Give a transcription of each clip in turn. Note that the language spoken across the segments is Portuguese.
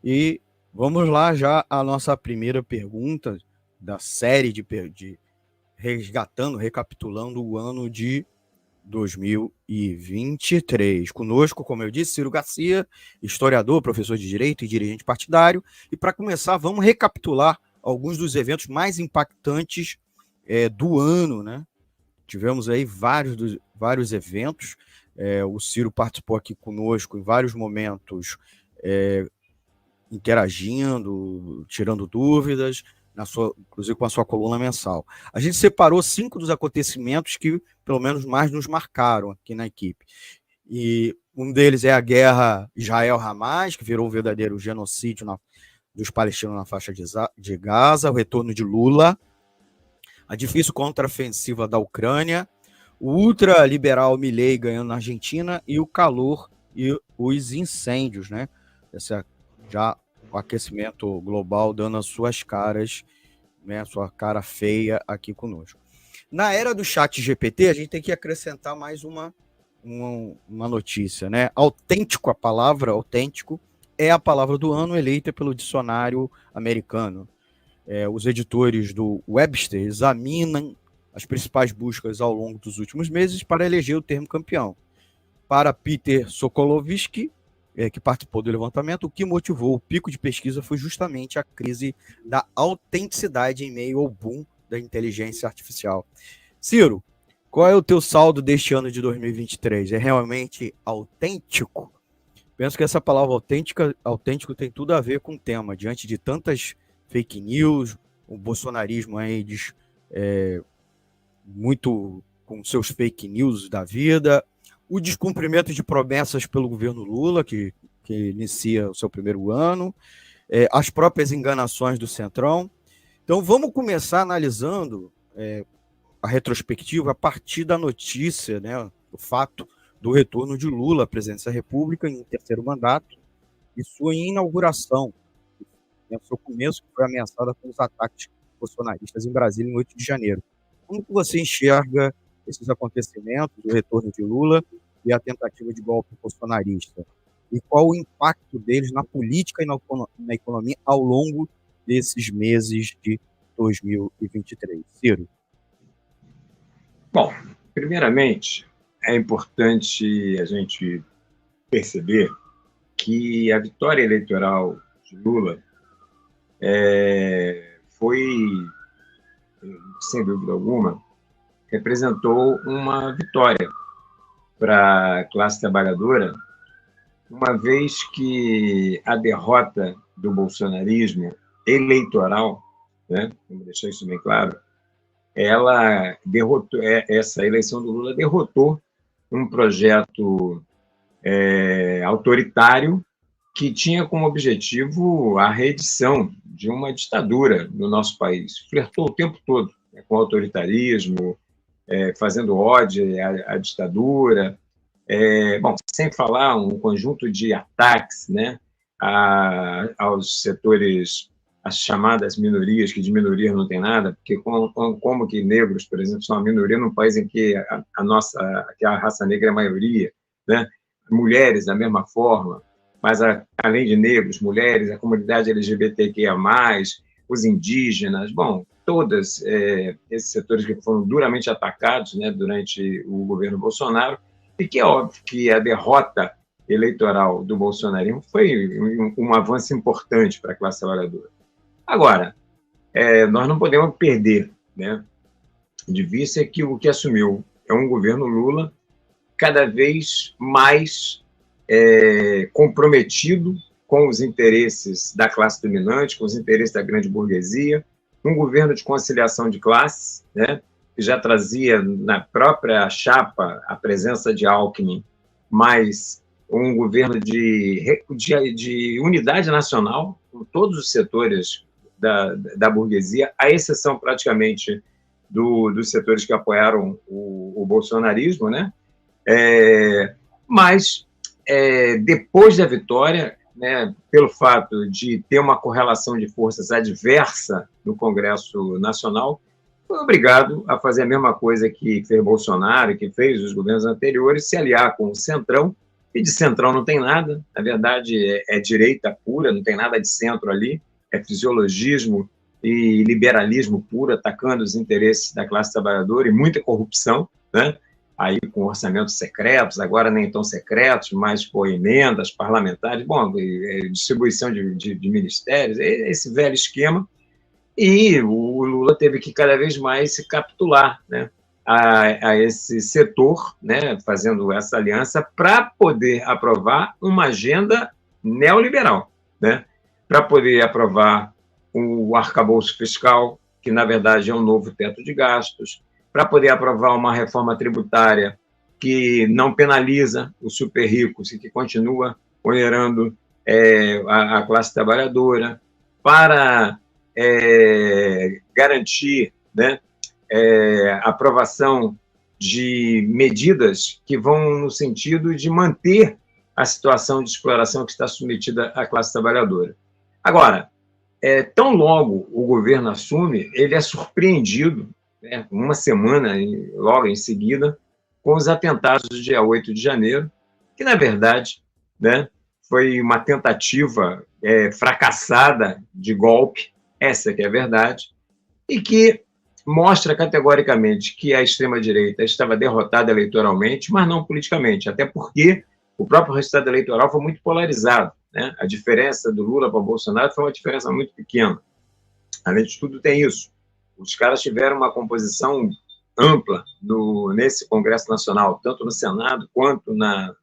E vamos lá já a nossa primeira pergunta da série de resgatando, recapitulando o ano de 2023. Conosco, como eu disse, Ciro Garcia, historiador, professor de Direito e dirigente partidário. E para começar, vamos recapitular alguns dos eventos mais impactantes do ano, né? Tivemos aí vários eventos. O Ciro participou aqui conosco em vários momentos, interagindo, tirando dúvidas, inclusive com a sua coluna mensal. A gente separou 5 dos acontecimentos que, pelo menos, mais nos marcaram aqui na equipe. E um deles é a guerra Israel-Hamas, que virou um verdadeiro genocídio dos palestinos na faixa de Gaza, o retorno de Lula, a difícil contraofensiva da Ucrânia, o ultraliberal Milei ganhando na Argentina e o calor e os incêndios, né? Já o aquecimento global dando as suas caras, né, a sua cara feia aqui conosco. Na era do chat GPT, a gente tem que acrescentar mais uma notícia, né? Autêntico, a palavra autêntico é a palavra do ano eleita pelo dicionário americano. Os editores do Webster examinam as principais buscas ao longo dos últimos meses para eleger o termo campeão. Para Peter Sokolovsky, que participou do levantamento, o que motivou o pico de pesquisa foi justamente a crise da autenticidade em meio ao boom da inteligência artificial. Ciro, qual é o teu saldo deste ano de 2023? É realmente autêntico? Penso que essa palavra autêntico tem tudo a ver com o tema. Diante de tantas fake news, o bolsonarismo aí diz muito com seus fake news da vida, o descumprimento de promessas pelo governo Lula, que inicia o seu primeiro ano, as próprias enganações do Centrão. Então, vamos começar analisando a retrospectiva a partir da notícia, né, do fato do retorno de Lula à presidência da República em um terceiro mandato e sua inauguração, né, seu começo, que foi ameaçada com os ataques bolsonaristas em Brasília em 8 de janeiro. Como que você enxerga esses acontecimentos, o retorno de Lula e a tentativa de golpe bolsonarista? E qual o impacto deles na política e na economia ao longo desses meses de 2023? Ciro? Bom, primeiramente, é importante a gente perceber que a vitória eleitoral de Lula foi, sem dúvida alguma, representou uma vitória para a classe trabalhadora, uma vez que a derrota do bolsonarismo eleitoral, né, vamos deixar isso bem claro, ela derrotou, essa eleição do Lula derrotou um projeto autoritário que tinha como objetivo a reedição de uma ditadura no nosso país. Flertou o tempo todo, né, com o autoritarismo, fazendo ódio à ditadura, bom, sem falar um conjunto de ataques, né, aos setores, as chamadas minorias, que de minoria não tem nada, porque como que negros, por exemplo, são uma minoria num país em que que a raça negra é a maioria, né? Mulheres da mesma forma, mas além de negros, mulheres, a comunidade LGBTQIA+, os indígenas, bom, todos esses setores que foram duramente atacados, né, durante o governo Bolsonaro, e que é óbvio que a derrota eleitoral do bolsonarismo foi um avanço importante para a classe trabalhadora. Agora, nós não podemos perder, né, de vista que o que assumiu é um governo Lula cada vez mais comprometido com os interesses da classe dominante, com os interesses da grande burguesia, um governo de conciliação de classes, né, que já trazia na própria chapa a presença de Alckmin, mas um governo de unidade nacional, com todos os setores da burguesia, à exceção praticamente dos setores que apoiaram o bolsonarismo, né? Mas, depois da vitória, né, pelo fato de ter uma correlação de forças adversa no Congresso Nacional, foi obrigado a fazer a mesma coisa que fez Bolsonaro, que fez os governos anteriores, se aliar com o Centrão e de central não tem nada, na verdade é direita pura, não tem nada de centro ali, é fisiologismo e liberalismo puro, atacando os interesses da classe trabalhadora e muita corrupção, né? Aí com orçamentos secretos, agora nem tão secretos, mas por emendas parlamentares, bom, distribuição de ministérios, esse velho esquema, e o Lula teve que cada vez mais se capitular, né, a esse setor, né, fazendo essa aliança para poder aprovar uma agenda neoliberal, né, para poder aprovar o arcabouço fiscal, que na verdade é um novo teto de gastos, para poder aprovar uma reforma tributária que não penaliza os super ricos e que continua onerando a classe trabalhadora, para garantir, né, aprovação de medidas que vão no sentido de manter a situação de exploração que está submetida à classe trabalhadora. Agora, tão logo o governo assume, ele é surpreendido, né, uma semana logo em seguida, com os atentados do dia 8 de janeiro, que, na verdade, né, foi uma tentativa fracassada de golpe, essa que é a verdade, e que mostra categoricamente que a extrema-direita estava derrotada eleitoralmente, mas não politicamente, até porque o próprio resultado eleitoral foi muito polarizado, né? A diferença do Lula para o Bolsonaro foi uma diferença muito pequena. Além de tudo, tem isso. Os caras tiveram uma composição ampla nesse Congresso Nacional, tanto no Senado quanto na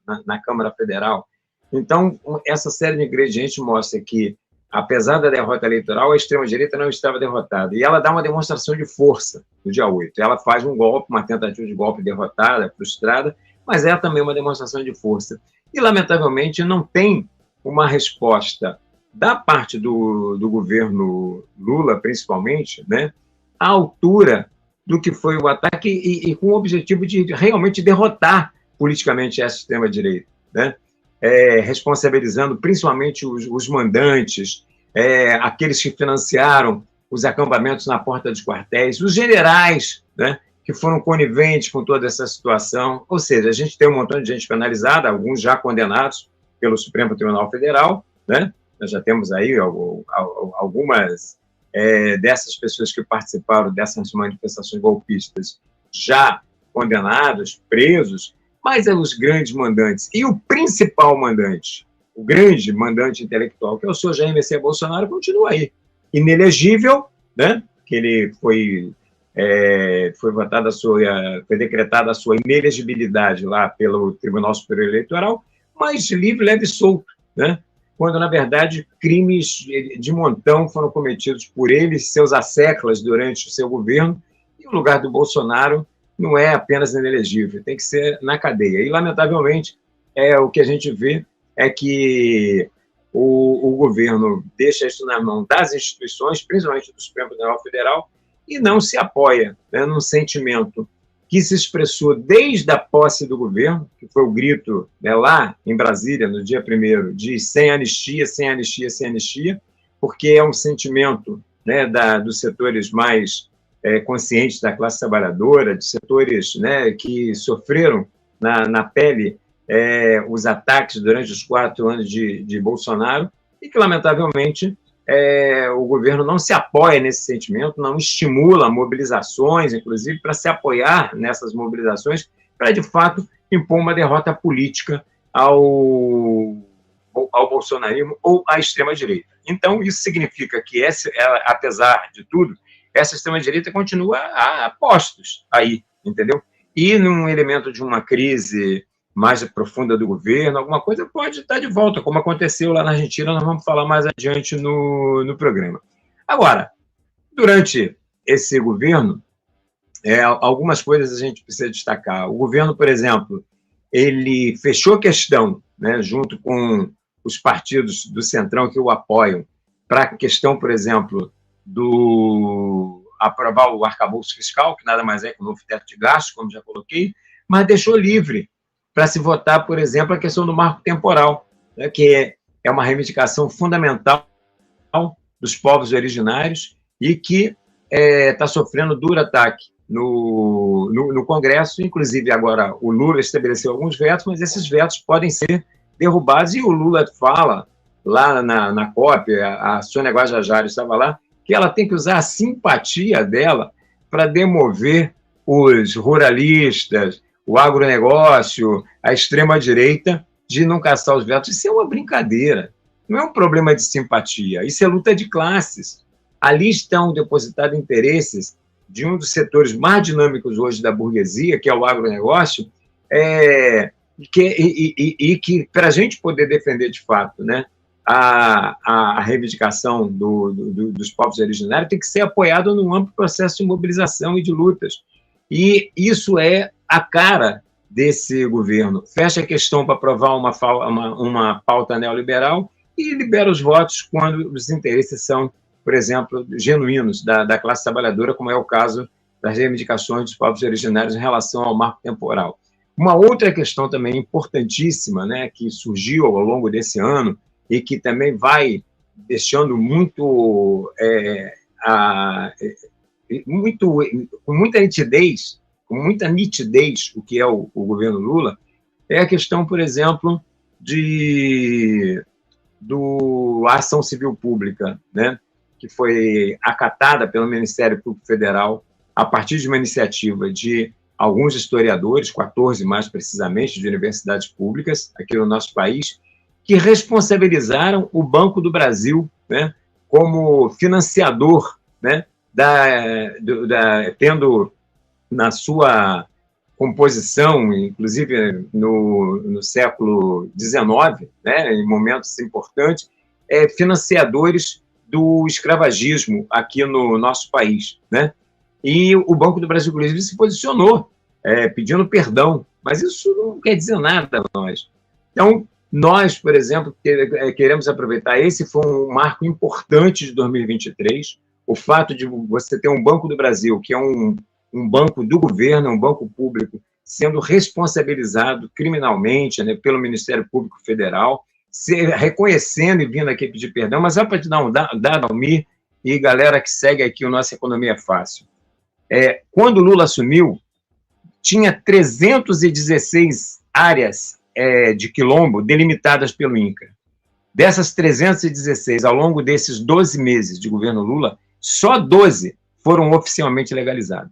Câmara Federal. Então, essa série de ingredientes mostra que, apesar da derrota eleitoral, a extrema-direita não estava derrotada. E ela dá uma demonstração de força no dia 8. Ela faz um golpe, uma tentativa de golpe derrotada, frustrada, mas é também uma demonstração de força. E, lamentavelmente, não tem uma resposta da parte do governo Lula, principalmente, né, à altura do que foi o ataque e com o objetivo de realmente derrotar politicamente essa extrema-direita, né? Responsabilizando principalmente os mandantes, aqueles que financiaram os acampamentos na porta dos quartéis, os generais, né, que foram coniventes com toda essa situação. Ou seja, a gente tem um montão de gente penalizada, alguns já condenados pelo Supremo Tribunal Federal, né? Nós já temos aí algumas dessas pessoas que participaram dessas manifestações golpistas já condenados, presos, mas os grandes mandantes. E o principal mandante, o grande mandante intelectual, que é o senhor Jair Messias Bolsonaro, continua aí, inelegível, né? Que ele foi decretada a sua inelegibilidade lá pelo Tribunal Superior Eleitoral, mas livre, leve e solto, né? Quando, na verdade, crimes de montão foram cometidos por ele e seus asseclas durante o seu governo, e o lugar do Bolsonaro não é apenas inelegível, tem que ser na cadeia. E, lamentavelmente, o que a gente vê é que o governo deixa isso na mão das instituições, principalmente do Supremo Tribunal Federal, e não se apoia, né, num sentimento que se expressou desde a posse do governo, que foi o grito, né, lá em Brasília, no dia 1º, de sem anistia, sem anistia, sem anistia, porque é um sentimento, né, dos setores mais conscientes da classe trabalhadora, de setores, né, que sofreram na pele os ataques durante os 4 anos de Bolsonaro, e que, lamentavelmente, o governo não se apoia nesse sentimento, não estimula mobilizações, inclusive, para se apoiar nessas mobilizações, para, de fato, impor uma derrota política ao bolsonarismo ou à extrema-direita. Então, isso significa que, apesar de tudo, essa extrema-direita continua a postos aí, entendeu? E num elemento de uma crise mais profunda do governo, alguma coisa pode estar de volta, como aconteceu lá na Argentina, nós vamos falar mais adiante no programa. Agora, durante esse governo, algumas coisas a gente precisa destacar. O governo, por exemplo, ele fechou questão, né, junto com os partidos do Centrão que o apoiam, para a questão, por exemplo, do aprovar o arcabouço fiscal, que nada mais é que o novo teto de gastos, como já coloquei, mas deixou livre para se votar, por exemplo, a questão do marco temporal, né, que é uma reivindicação fundamental dos povos originários e que está sofrendo duro ataque no Congresso. Inclusive, agora o Lula estabeleceu alguns vetos, mas esses vetos podem ser derrubados, e o Lula fala lá na COP, a Sônia Guajajara estava lá, que ela tem que usar a simpatia dela para demover os ruralistas, o agronegócio, a extrema-direita, de não caçar os vetos. Isso é uma brincadeira, não é um problema de simpatia, isso é luta de classes. Ali estão depositados interesses de um dos setores mais dinâmicos hoje da burguesia, que é o agronegócio, que para a gente poder defender de fato, né, a reivindicação dos povos originários, tem que ser apoiado num amplo processo de mobilização e de lutas. E isso é a cara desse governo. Fecha a questão para aprovar uma pauta neoliberal e libera os votos quando os interesses são, por exemplo, genuínos da classe trabalhadora, como é o caso das reivindicações dos povos originários em relação ao marco temporal. Uma outra questão também importantíssima, né, que surgiu ao longo desse ano e que também vai deixando com muita nitidez o que é o governo Lula, é a questão, por exemplo, do ação civil pública, né, que foi acatada pelo Ministério Público Federal a partir de uma iniciativa de alguns historiadores, 14 mais precisamente, de universidades públicas aqui no nosso país, que responsabilizaram o Banco do Brasil, né, como financiador, né, tendo na sua composição, inclusive no século XIX, né, em momentos importantes, financiadores do escravagismo aqui no nosso país, né? E o Banco do Brasil, inclusive, se posicionou pedindo perdão, mas isso não quer dizer nada para nós. Então, nós, por exemplo, queremos aproveitar, esse foi um marco importante de 2023, o fato de você ter um Banco do Brasil, que é um banco do governo, um banco público, sendo responsabilizado criminalmente, né, pelo Ministério Público Federal, reconhecendo e vindo aqui pedir perdão, mas só para te dar um dado, Almir, e galera que segue aqui o Nossa Economia Fácil. Quando o Lula assumiu, tinha 316 áreas de quilombo delimitadas pelo INCRA. Dessas 316, ao longo desses 12 meses de governo Lula, só 12 foram oficialmente legalizadas.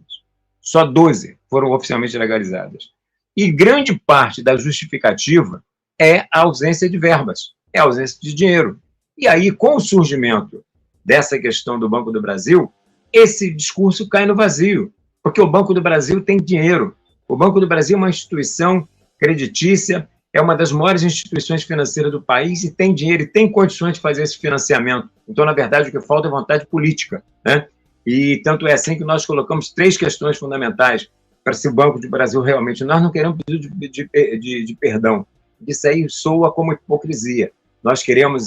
Só 12 foram oficialmente legalizadas. E grande parte da justificativa é a ausência de verbas, é a ausência de dinheiro. E aí, com o surgimento dessa questão do Banco do Brasil, esse discurso cai no vazio, porque o Banco do Brasil tem dinheiro. O Banco do Brasil é uma instituição creditícia, é uma das maiores instituições financeiras do país e tem dinheiro e tem condições de fazer esse financiamento. Então, na verdade, o que falta é vontade política, né? E tanto é assim que nós colocamos 3 questões fundamentais para se o Banco do Brasil realmente... Nós não queremos pedir de perdão. Isso aí soa como hipocrisia. Nós queremos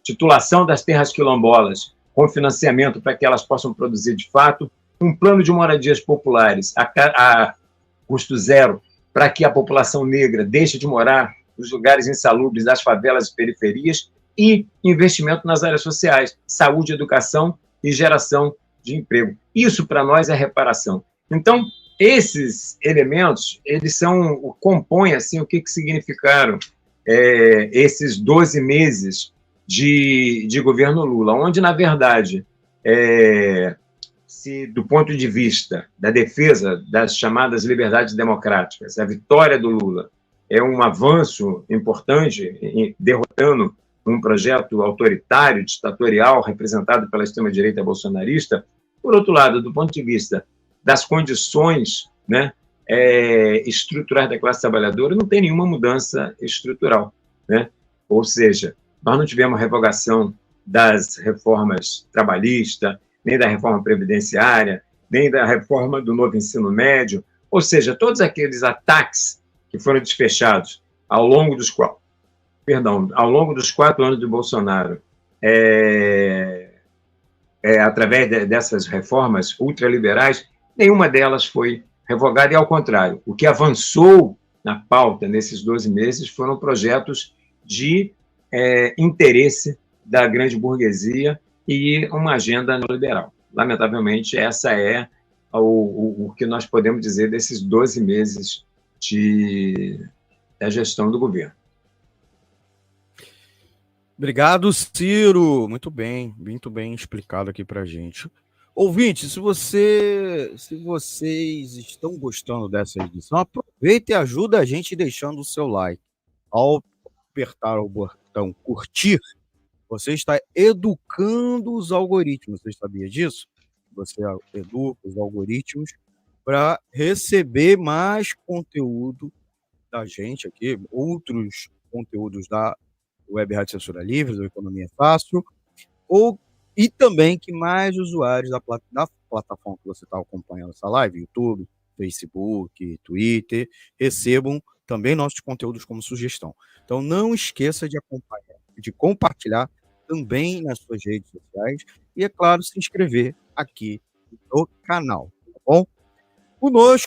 titulação das terras quilombolas com financiamento para que elas possam produzir de fato, um plano de moradias populares a custo zero para que a população negra deixe de morar nos lugares insalubres das favelas e periferias, e investimento nas áreas sociais, saúde, educação e geração de emprego. Isso, para nós, é reparação. Então, esses elementos, eles compõem assim, o que significaram esses 12 meses de governo Lula, onde, na verdade, se do ponto de vista da defesa das chamadas liberdades democráticas, a vitória do Lula é um avanço importante, derrotando um projeto autoritário, ditatorial, representado pela extrema-direita bolsonarista. Por outro lado, do ponto de vista das condições, né, estruturais da classe trabalhadora, não tem nenhuma mudança estrutural, né? Ou seja, nós não tivemos revogação das reformas trabalhistas, nem da reforma previdenciária, nem da reforma do novo ensino médio, ou seja, todos aqueles ataques que foram desfechados ao longo dos 4 anos do Bolsonaro, através dessas reformas ultraliberais, nenhuma delas foi revogada, e, ao contrário, o que avançou na pauta nesses 12 meses foram projetos de interesse da grande burguesia e uma agenda neoliberal. Lamentavelmente, essa é o que nós podemos dizer desses 12 meses da gestão do governo. Obrigado, Ciro. Muito bem explicado aqui para a gente. Ouvinte, se vocês estão gostando dessa edição, aproveita e ajuda a gente deixando o seu like. Ao apertar o botão curtir, você está educando os algoritmos. Você sabia disso? Você educa os algoritmos para receber mais conteúdo da gente aqui, outros conteúdos da Web Rádio Censura Livre, da Economia Fácil, e também que mais usuários da plataforma que você está acompanhando essa live, YouTube, Facebook, Twitter, recebam também nossos conteúdos como sugestão. Então, não esqueça de acompanhar, de compartilhar também nas suas redes sociais e, é claro, se inscrever aqui no canal, tá bom? Conosco